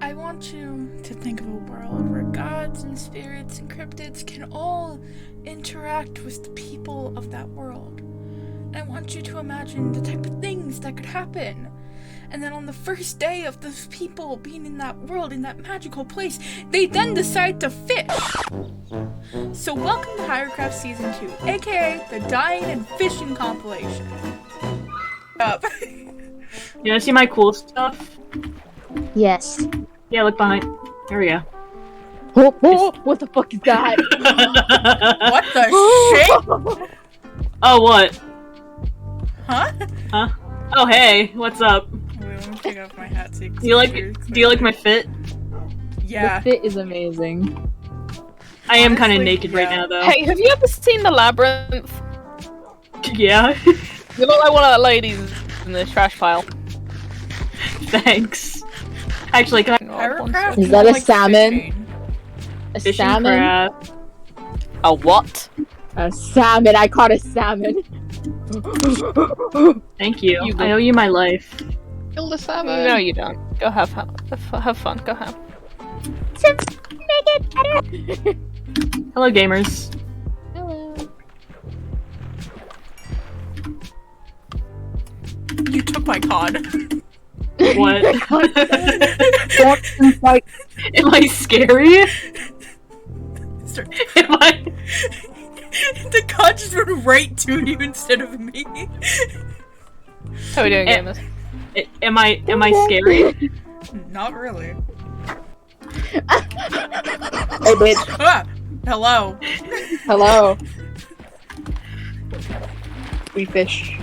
I want you to think of a world where gods and spirits and cryptids can all interact with the people of that world. And I want you to imagine the type of things that could happen. And then on the first day of those people being in that world, in that magical place, they then decide to fish. So welcome to Hierocraft Season 2, aka the Dying and Fishing compilation. Up. You wanna see my cool stuff? Yes. Yeah, look behind. There we go. Oh, what the fuck is that? What the shit? Oh, what? Huh? Huh? Oh, hey, what's up? Wait, let me take off my hat so you can Do you see do you like my fit? Yeah. The fit is amazing. I am kind of Honestly, naked right yeah. now, though. Hey, have you ever seen The Labyrinth? Yeah. You look like one of the ladies in the trash pile. Thanks. Actually, can I Hierocraft Is that more a like salmon? fishing. A fish salmon? and crab? A what? A salmon. I caught a salmon. Thank you. You I owe you my life. Kill the salmon. No, you don't. Go have fun. Go have. Make it better. Hello, gamers. Hello. You took my cod. What? Am I scary? Sorry. Am I? The cod just went right to you instead of me. How are we doing, gamers? Am I scary? Not really. Hey, bitch. Ah! Hello. Hello. We fish.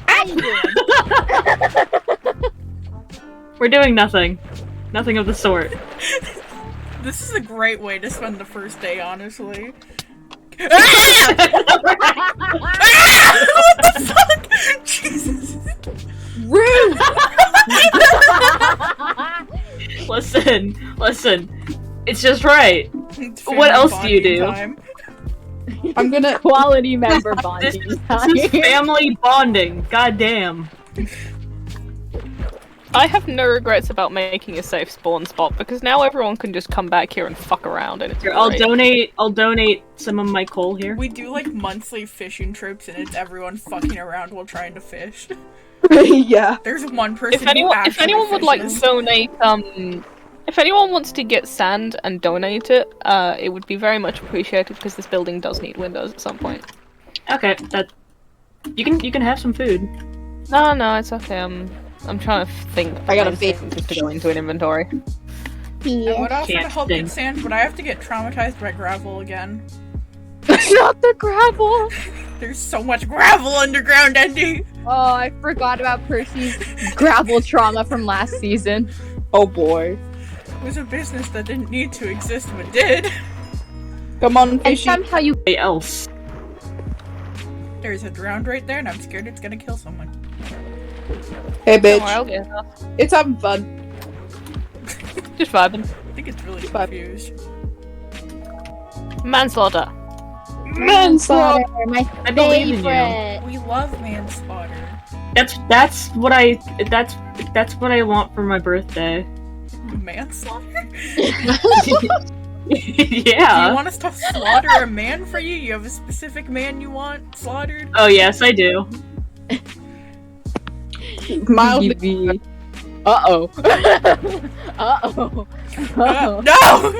How you doing? We're doing nothing. Nothing of the sort. This is a great way to spend the first day, honestly. Ah! Ah! What the fuck? Jesus. Rude. Listen. It's just right. It's What family else do you bonding do? time. I'm gonna quality member This bonding. is family bonding. Goddamn. I have no regrets about making a safe spawn spot because now everyone can just come back here and fuck around and it's Here, great. I'll donate some of my coal here. We do like monthly fishing trips and it's everyone fucking around while trying to fish. Yeah. There's one person If anyone would like fishes. donate, if anyone wants to get sand and donate it, it would be very much appreciated because this building does need windows at some point. Okay, that you can have some food. No, it's okay. I'm trying to think. I gotta of feed- things just to go into an inventory. I would offer to Can't help think. get sand, but I have to get traumatized by gravel again. Not the gravel. There's so much gravel underground, Andy! Oh, I forgot about Percy's gravel trauma from last season. Oh boy. It was a business that didn't need to exist, but did. Come on, and somehow you. Hey, else. There's a drowned right there, and I'm scared it's gonna kill someone. Hey, Don't worry, I'll get enough. It's having fun. Just vibing. I think it's really Fuck. confused. Manslaughter. Manslaughter, my I believe in you. favorite. We love manslaughter. That's what I want for my birthday. Manslaughter? Do Yeah. you want us to slaughter a man for you? You have a specific man you want slaughtered? Oh yes, I do. Mildly. Uh-oh. Uh-oh. Uh-oh. No!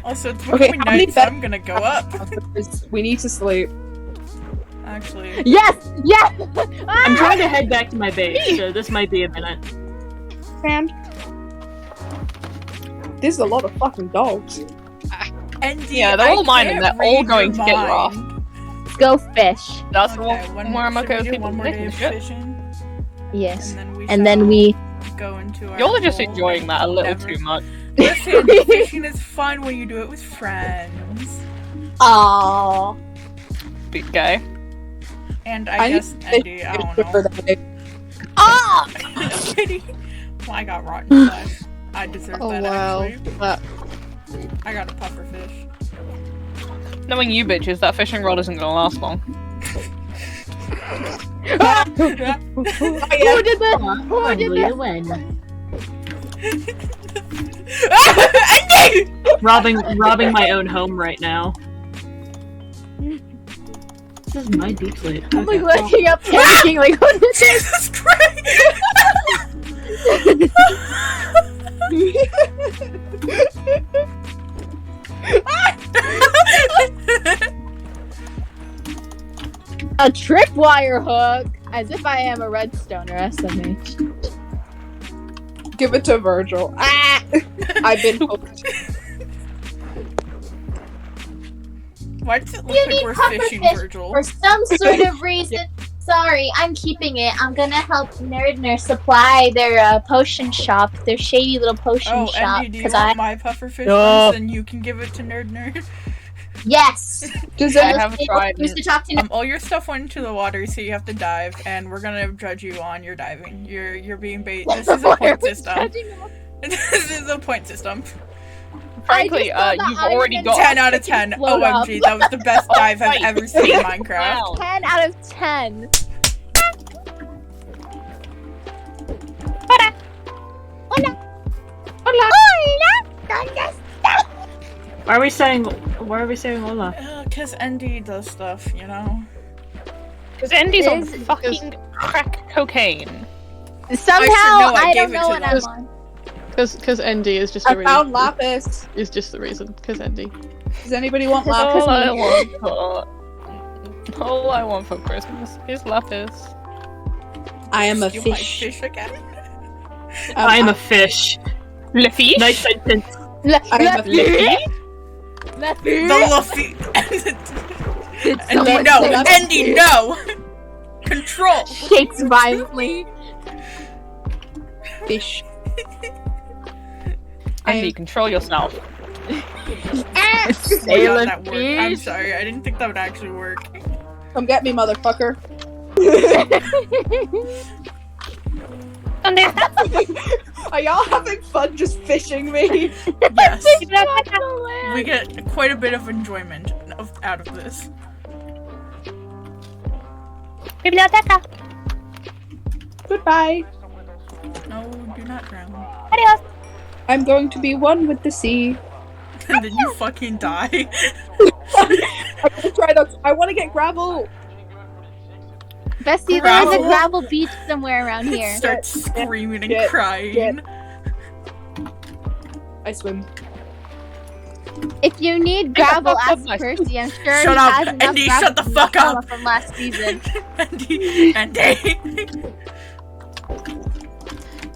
Also, it's Okay, becoming how many night, so I'm gonna go up. We need to sleep. Actually, Yes! Yes! I'm trying to head back to my base, so this might be a minute. Man. There's a lot of fucking dogs. Andy, Yeah, they're all I mine and can't they're all read going your to get you off. mind. Let's go fish. That's Okay, where I'm should okay we with do people one more day taking of shit. fishing, Yes. and And then we. go into our You're just whole enjoying that a little never- too much. Listen, fishing is fun when you do it with friends. Aww. Big guy. And I guess, Andy, I don't know. Ah! Just kidding. Well, I got rotten flesh. I deserve Oh, that, wow. actually. I got a puffer fish. Knowing you bitches, that fishing rod isn't gonna last long. Who did this? Who did this? Andy! Robbing my own home right now. This is my deep slate. I'm like looking up, panicking, like, what is this? Jesus Christ! A tripwire hook, as if I am a redstoner, SMH. Give it to Virgil. Ah! I've been hooked. Why does it look You like need we're puffer fishing, fish Virgil? For some sort of reason. Sorry, I'm keeping it. I'm gonna help Nerdner supply their potion shop, their shady little potion shop. Andy, do you want my pufferfish once, and you can give it to Nerd? Yes. Does I it? haven't tried Used it. to talk to All your stuff went into the water, so you have to dive, and we're gonna judge you on your diving. You're being bait. This is a Why are point we system. judging them? This is a point system. Frankly, I just saw the you've already iron got 10 out of 10. Float up. OMG, that was the best dive I've ever seen in Minecraft. Wow. 10 out of 10. Why are we saying hola? Cause Andy does stuff, you know? Because Andy's on Is- fucking crack cocaine. Somehow, know, I I gave don't it know to what them. I'm on. Because ND is just the I reason. found lapis. Is just the reason. Because ND. Does anybody want Lapis. lapis? All I want for Christmas is lapis. I am a Steal my fish. fish again? I am a fish. Le fish? Nice sentence. I'm a fish. The Luffy. Andy, someone no! say Andy, no! Control! Shakes violently. Fish. Andy, control yourself. Oh my God, that worked. I'm sorry, I didn't think that would actually work. Come get me, motherfucker. Are y'all having fun just fishing me? Yes. We We get quite a bit of enjoyment out of this. Biblioteca. Goodbye. No, do not drown. Adios. I'm going to be one with the sea. And then you fucking die. I want to get gravel. Bestie, there's a Gravel. gravel beach somewhere around here. Start screaming and Get- crying. I swim. If you need Shut the gravel, fuck up, ask my- Percy. I'm sure Shut he up, has enough Andy, gravel shut the from fuck Trauma up. from last season. Andy.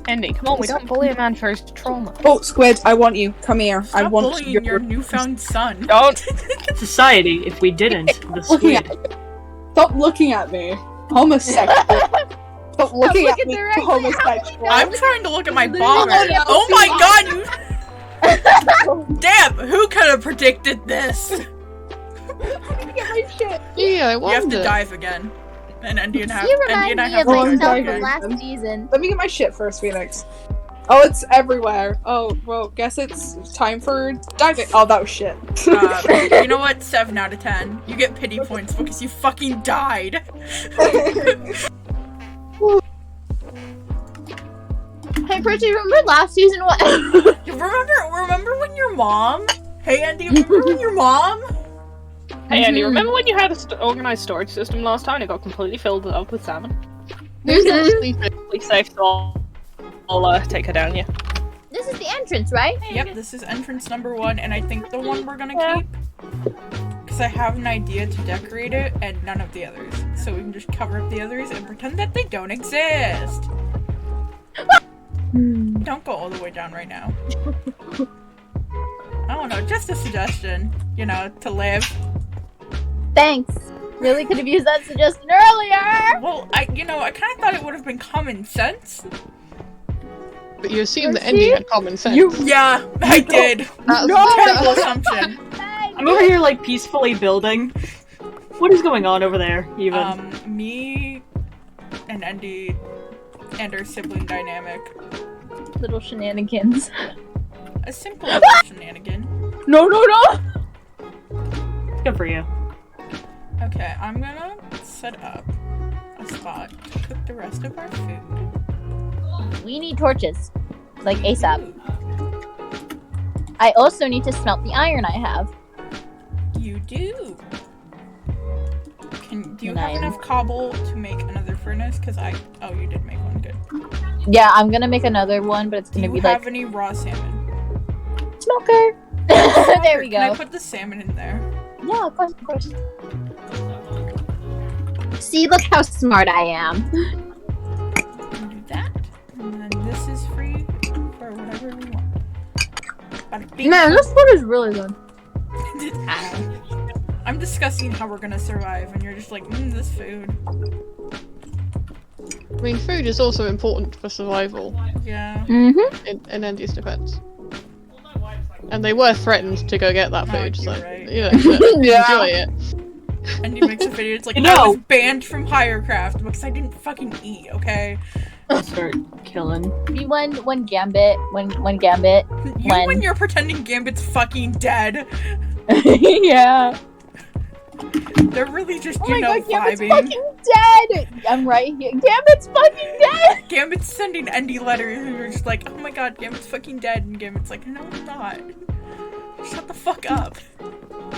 Andy, come on, we don't bully a man for his trauma. Oh, Squid, I want you. Come here. I Stop want bullying your newfound son. Don't! Society, if we didn't, the Looking squid. at Stop looking at me. Homosexual. Stop looking look at me. directly at Homosexual. I'm trying to look at my Literally, bomber. yeah. Oh my god, you... Damn, who could have predicted this? Get my shit. Yeah, I You have wonder. to dive again. And Andy and, You Andy and I remind me have of to one dive myself diving. from again. last season. Let me get my shit first, Phoenix. Oh, it's everywhere. Oh, well, guess it's time for diving. Oh, that was shit. You know what? 7 out of 10. You get pity points because you fucking died. Hey, Percy, remember last season what? Remember when your mom? Hey Andy, remember when your mom? Hey Andy, remember when you had a organized storage system last time and it got completely filled up with salmon? Please safe, so I'll take her down, yeah. This is the entrance, right? Yep, this is entrance number 1, and I think the one we're gonna keep. Because I have an idea to decorate it, and none of the others. So we can just cover up the others and pretend that they don't exist. Don't go all the way down right now. I don't know, just a suggestion, you know, to live. Thanks. Really could have used that suggestion earlier. Well, I kind of thought it would have been common sense. But you assume that Percy? ND had common sense. Yeah, I did. That's Terrible assumption. I'm over here like peacefully building. What is going on over there, even? Me and Andy and our sibling dynamic. Little shenanigans. A simple little shenanigan. No. Good for you. Okay, I'm gonna set up a spot cook the rest of our food? We need torches. Like ASAP. I also need to smelt the iron I have. You do. Do you And have I am- enough cobble to make another furnace? Cause oh, you did make one. Good. Yeah, I'm gonna make another one, but it's Do gonna you be have like any raw salmon? smoker. Smoker, There we Can I go. put the salmon in there? Yeah, of course, of course. See, look how smart I am. Can do that. And then this is free for whatever we want. Bada bing. Man, this food is really good. I'm discussing how we're gonna survive, and you're just like, this food. I mean, food is also important for survival Yeah. Mm-hmm. in Andy's defense. And they were threatened to go get that Oh, food, so you're right. you know, Yeah. enjoy it. And he makes a video, it's like, No. I was banned from Hierocraft because I didn't fucking eat, okay? Start killing. Me when Gambit, when Gambit. When you're pretending Gambit's fucking dead. Yeah. They're really just, Oh you my know, god, Gambit's vibing. fucking dead! I'm right here. Gambit's fucking dead! Gambit's sending Endy letters, and you're just like, oh my god, Gambit's fucking dead. And Gambit's like, no, I'm not. Shut the fuck up.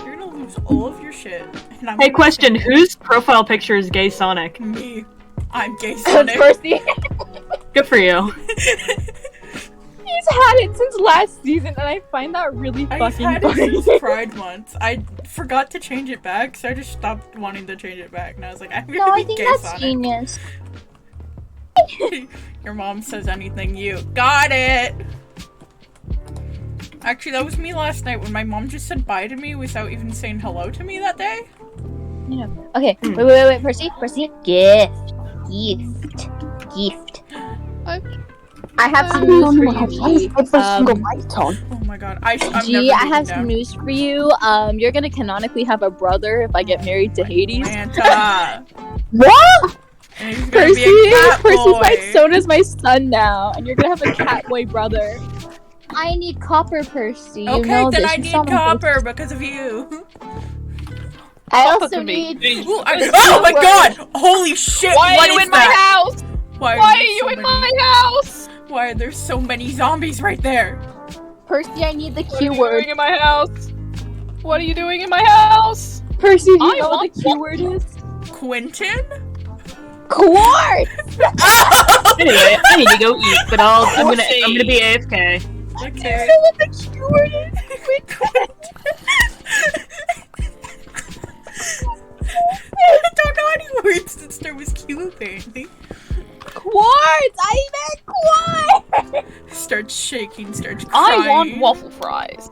You're gonna lose all of your shit. And I'm Hey, gonna question: send whose profile picture is Gay Sonic? me. I'm gay Sonic. Percy. Good for you. He's had it since last season, and I find that really I've fucking had it funny. since Pride Month. I forgot to change it back, so I just stopped wanting to change it back. And I was like, I'm gonna No, be I think gay that's Sonic. genius. Your mom says anything, you got it. Actually, that was me last night when my mom just said bye to me without even saying hello to me that day. Yeah. Okay, wait, Percy, Gift. I have some news for you, G. Oh my god, I'm G, never I have leaving some down. news for you. You're gonna canonically have a brother if I get married to Hades. Santa. What? And he's gonna Percy, be a cat Percy's boy. my Sona's my son now, and you're gonna have a cat boy brother. I need copper, Percy. You Okay, know then this. I You need saw my copper because of you. I Copper also can be- need. Ooh, oh my god! Holy shit! Why what are you is in my that? house? Why Why are there you so in many- my house? Why are there so many zombies right there? Percy, I need the What are you keyword. doing in my house? What are you doing in my house? Percy, do you I know what want the keyword is? Quentin? Quartz. Anyway, I need to go eat, but I'm gonna be AFK. Okay. know what the keyword is? I don't know any words that start with Q apparently. Quartz. I meant quartz. Starts shaking, starts I crying. want waffle fries.